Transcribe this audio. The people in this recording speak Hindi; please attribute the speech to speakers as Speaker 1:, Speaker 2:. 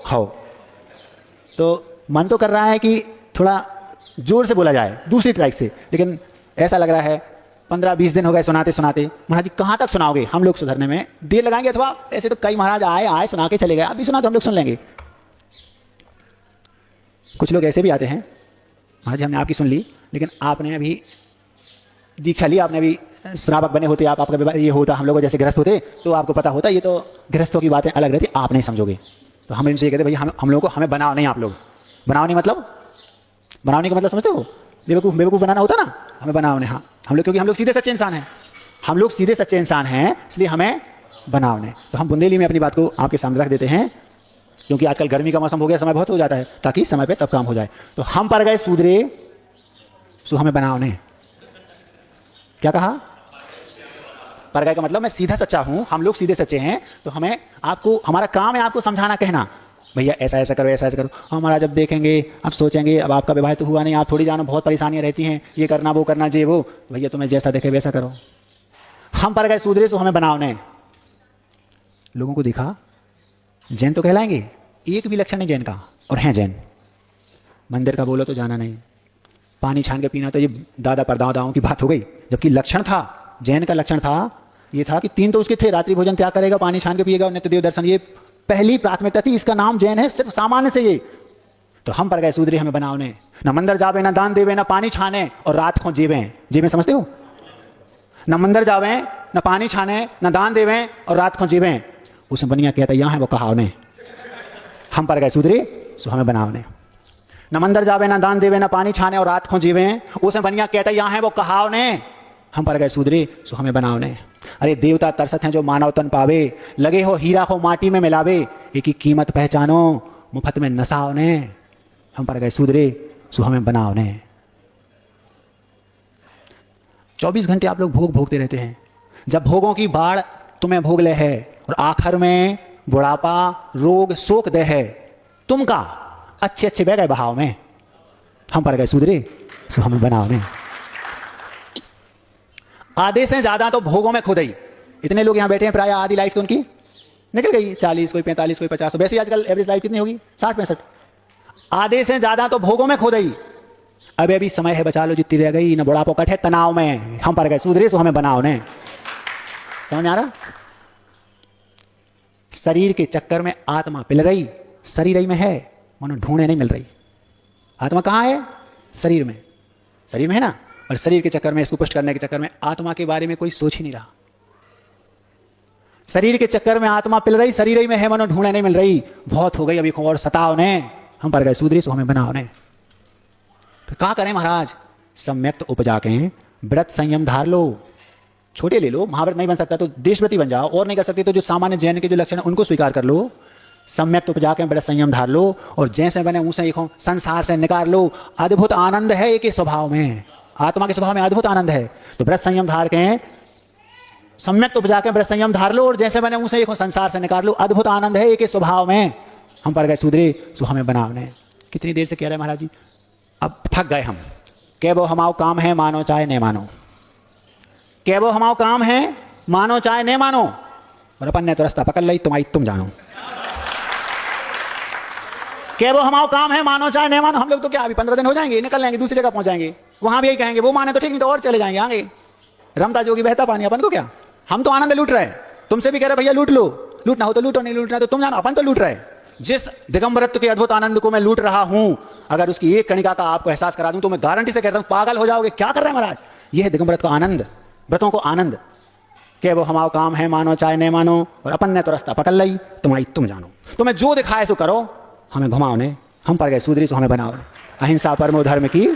Speaker 1: हो। तो मन तो कर रहा है कि थोड़ा जोर से बोला जाए दूसरी टाइप से, लेकिन ऐसा लग रहा है 15-20 दिन हो गए सुनाते सुनाते। महाराज जी कहाँ तक सुनाओगे, हम लोग सुधरने में देर लगाएंगे, अथवा ऐसे तो कई महाराज आए सुना के चले गए, आप भी सुना तो हम लोग सुन लेंगे। कुछ लोग ऐसे भी आते हैं, महाराज जी हमने आपकी सुन ली, लेकिन आपने अभी दीक्षा ली, आपने अभी श्रावक बने होते, आपका विवाह ये होता, हम लोग जैसे गृहस्थ होते तो आपको पता होता, ये तो गृहस्थों की बातें अलग रहती, आप नहीं समझोगे। तो हम इनसे ये कहते भैया हम लोगों को हमें बनाओ नहीं, आप लोग बनाओ नहीं, मतलब बनाने का मतलब समझते हो, बेवकूफ़ बनाना होता ना, हमें बनाओ नहीं। हाँ हम लोग, क्योंकि हम लोग सीधे सच्चे इंसान हैं, हम लोग सीधे सच्चे इंसान हैं, इसलिए हमें बनाओ नहीं। तो हम बुंदेली में अपनी बात को आपके सामने रख देते हैं, क्योंकि आजकल गर्मी का मौसम हो गया, समय बहुत हो जाता है, ताकि समय पे सब काम हो जाए। तो हम पर गए सूदरे सो हमें बनाओ नहीं। क्या कहा? पर गए का मतलब मैं सीधा सच्चा हूं, हम लोग सीधे सच्चे हैं, तो हमें आपको, हमारा काम है आपको समझाना, कहना भैया ऐसा ऐसा करो, ऐसा ऐसा करो। हमारा जब देखेंगे, अब सोचेंगे, अब आपका विवाह तो हुआ नहीं, आप थोड़ी जानो, बहुत परेशानियां रहती हैं, ये करना वो करना, जे वो, भैया तुम्हें जैसा देखे वैसा करो। हम पर गए सूदरे सो हमें बनाओ नहीं। लोगों को दिखा जैन तो कहलाएंगे, एक भी लक्षण नहीं जैन का, और हैं जैन। मंदिर का बोलो तो जाना नहीं, पानी छान के पीना तो ये दादा परदादाओं की बात हो गई, जबकि लक्षण था जैन का, लक्षण था ये था कि 3 तो उसके थे, रात्रि भोजन त्याग करेगा, पानी छान के पिएगा, नित्य देव दर्शन, ये पहली प्राथमिकता थी। इसका नाम जैन है सिर्फ सामान्य से ये। तो हम पर गए सूदरे हमें बनाओ ने, न मंदिर जावे, न दान देवे, न पानी छाने, और रात को जेवे। जेवे समझते हो? न मंदिर जावे, न पानी छाने, न दान देवे, और रात को जेवे। उसमें बनिया कहता यहाँ है वो कहाव ने, हम पर गए सूदरे सो हमें बनाओ ने। न मंदिर जावे, न दान देवे, न पानी छाने, और रात को जीवे। उसमें बनिया कहता यहाँ है वो कहाव ने, हम पर गए सूदरे सो हमें बनाओ ने। अरे देवता तरसत हैं जो मानव तन पावे, लगे हो हीरा को माटी में मिलावे, एक ही कीमत पहचानो मुफ्त में नसाओ ने, हम पर गए सूदरे सो हमें बनाओ ने। 24 घंटे आप लोग भोग भोगते रहते हैं, जब भोगों की बाढ़ तुम्हें भोग ले है, और आखिर में बुढ़ापा रोग शोक दे है तुमका, अच्छे अच्छे बह गए बहाव में, हम पर गए सूदरे सो हमें बनाओ ने। आधे से ज्यादा तो भोगों में खुद ही, इतने लोग यहां बैठे हैं, प्राय आधी लाइफ तो उनकी निकल गई, 40, कोई 45, कोई 50, वैसे ही आजकल एवरेज लाइफ कितनी होगी, 60-65। आधे से ज्यादा तो भोगों में खुद ही, अब अभी समय है बचा लो जितनी रह गई, न बुढ़ापा कट है तनाव में, हम पर गए सूदरे सो हमें बनाओ ने। समझ में आ रहा? शरीर के चक्कर में आत्मा पिल रही, शरीर ही में है, मनो ढूंढे नहीं मिल रही। आत्मा कहाँ है? शरीर में, शरीर में है ना, और शरीर के चक्कर में, इसको पुष्ट करने के चक्कर में आत्मा के बारे में कोई सोच ही नहीं रहा। शरीर के चक्कर में आत्मा पिल रही, शरीर ही में है, मनो ढूंढे नहीं मिल रही, बहुत हो गई अभी और सताओ ने, हम पर गए सूदरे सो हमें बनाओ ने। फिर क्या करें महाराज? सम्यक्त उपजा के व्रत संयम धार लो, छोटे ले लो, महाव्रत नहीं बन सकता तो देशव्रती बन जाओ, और नहीं कर सकते तो जो सामान्य जैन के जो लक्षण है उनको स्वीकार कर लो, सम्यक्त उपजा के व्रत संयम धार लो, और जैसे बने उसे एक संसार से निकाल लो। अद्भुत आनंद है एक स्वभाव में, आत्मा के स्वभाव में अद्भुत आनंद है। तो व्रत संयम धार के, सम्यक्त उपजा के व्रत संयम धार लो, और जैसे बने उसे एक संसार से निकाल लो, अद्भुत आनंद है एक स्वभाव में, हम पर गए सूदरे सो हमें बनाओ ने। कितनी देर से कह रहे हैं महाराज जी, अब थक गए हम। कह वो हमारा काम है, मानो चाहे नहीं मानो, कह वो हमारा काम है, मानो चाहे नहीं मानो, और अपन ने तो रास्ता पकड़ ली, तुम जानो। कह वो हमारा काम है, मानो चाहे नहीं मानो। हम लोग तो क्या अभी 15 दिन हो जाएंगे, निकल जाएंगे, दूसरी जगह पहुंच जाएंगे, वहां भी यही कहेंगे, वो माने तो ठीक, नहीं तो और चले जाएंगे आगे। रमता जोगी बहता पानी, अपन को क्या, हम तो आनंद लूट रहे हैं। तुमसे भी कह रहे भैया लूट लो, लूटना हो तो लूटो, नहीं लूटना तो तुम जानो, अपन तो लूट रहे हैं। जिस दिगंबरत्व के अद्भुत आनंद को मैं लूट रहा हूं, अगर उसकी एक कणिका का आपको एहसास करा दूं तो मैं गारंटी से कहता हूं पागल हो जाओगे। क्या कर रहे हैं महाराज? यह है दिगंबरत्व का आनंद, व्रतों को आनंद। कि वो हमारा काम है, मानो चाहे नहीं मानो, और अपन ने तो रास्ता पकड़ ली, तुम जानो, तुम्हें जो दिखाए सो करो, हमें घुमाओ ने, हम पर गए सूदरी सो हमें बनाओ ने। अहिंसा परमो धर्म की